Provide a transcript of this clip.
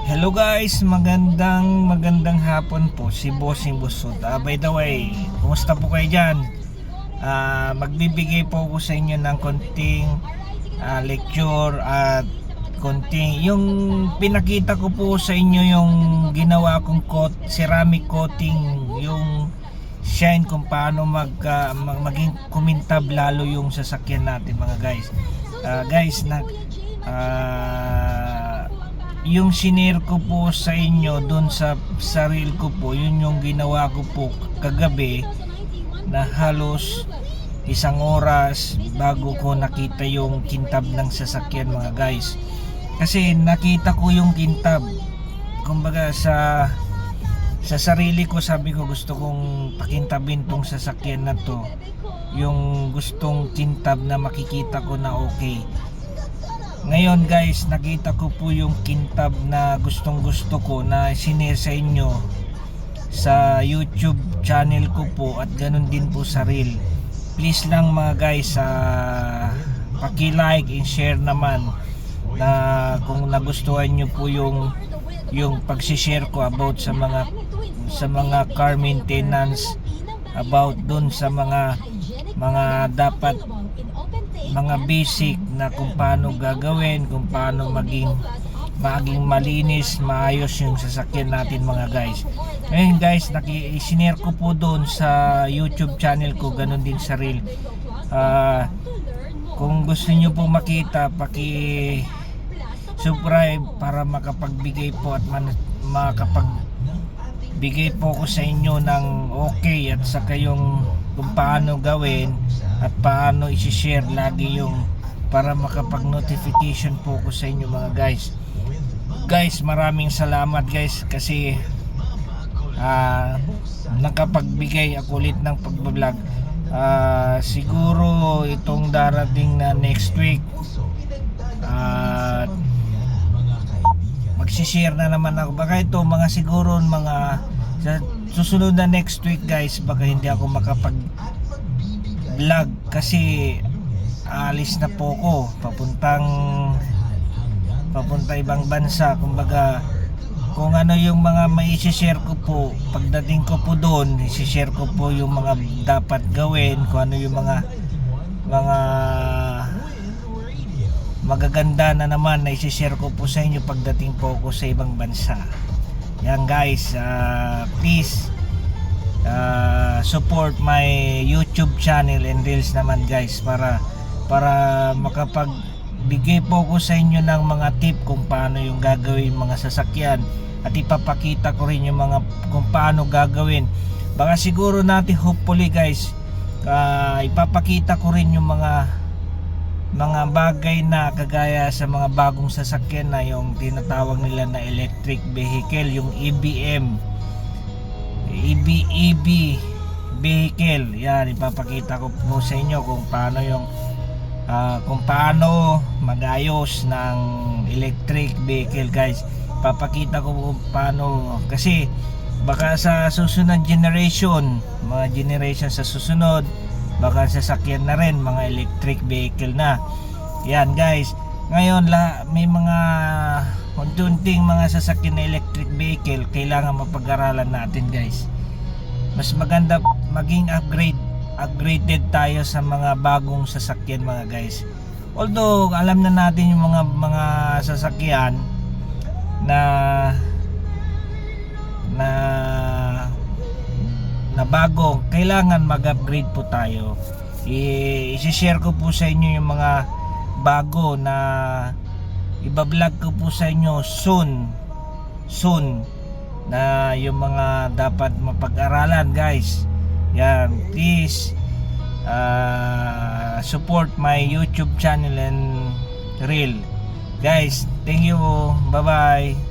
Hello guys, magandang hapon po, si Bossing Busot. By the way, kumusta po kayo dyan? Magbibigay po ako sa inyo ng konting lecture at konting yung pinakita ko po sa inyo yung ginawa kong ceramic coating, yung shine kung paano maging kumintab lalo yung sasakyan natin mga guys. Yung sinare ko po sa inyo doon sa reel ko po, yun yung ginawa ko po kagabi na halos 1 oras bago ko nakita yung kintab ng sasakyan mga guys. Kasi nakita ko yung kintab, kumbaga sa sarili ko, sabi ko gusto kong pakintabin tong sasakyan na to, yung gustong kintab na makikita ko na okay. Ngayon guys, nakita ko po yung kintab na gustong gusto ko na sinare sa inyo sa YouTube channel ko po, at ganun din po sa reel. Please lang mga guys, paki-like and share naman na kung nagustuhan nyo po yung pag-share ko about sa mga car maintenance, about dun sa mga dapat mga basic na kung paano gagawin, kung paano maging malinis, maayos yung sasakyan natin mga guys. Ngayon guys, sinare ko po doon sa YouTube channel ko, ganun din sa reel. Kung gusto nyo po makita, paki-subscribe para makapagbigay po at makapagbigay po ko sa inyo ng okay, at saka yung kung paano gawin at paano i-share lagi yung para makapag-notification po ko sa inyo mga guys. Guys, maraming salamat guys kasi nakapagbigay ako ulit ng pagbablog. Siguro itong darating na next week magsishare na naman ako. Baka ito mga siguro sa susunod na next week guys, baka hindi ako makapag vlog kasi alis na po ko papunta ibang bansa. Kumbaga kung ano yung mga mai-share ko po, pagdating ko po doon, i-share ko po yung mga dapat gawin, kung ano yung mga magaganda na naman na i-share ko po sa inyo pagdating po ko sa ibang bansa. Yan guys, please support my YouTube channel and reels naman guys, para makapagbigay po ko sa inyo ng mga tip kung paano yung gagawin mga sasakyan, at ipapakita ko rin yung mga kung paano gagawin. Baka siguro natin hopefully guys, ipapakita ko rin yung mga bagay na kagaya sa mga bagong sasakyan na yung tinatawag nila na electric vehicle, yung EV vehicle. Yan, ipapakita ko po sa inyo kung paano magayos ng electric vehicle guys. Ipapakita ko kung paano, kasi baka sa susunod generation, mga generation sa susunod, baka sasakyan na rin mga electric vehicle na. Yan guys, ngayon may mga unti-unting mga sasakyan na electric vehicle, kailangan mapag-aralan natin guys. Mas maganda maging upgraded tayo sa mga bagong sasakyan mga guys. Although alam na natin yung mga sasakyan na bago, kailangan mag-upgrade po tayo. I-share ko po sa inyo yung mga bago na iba-vlog ko po sa inyo soon na yung mga dapat mapag-aralan guys. Yan, please support my YouTube channel and reel guys. Thank you, bye bye.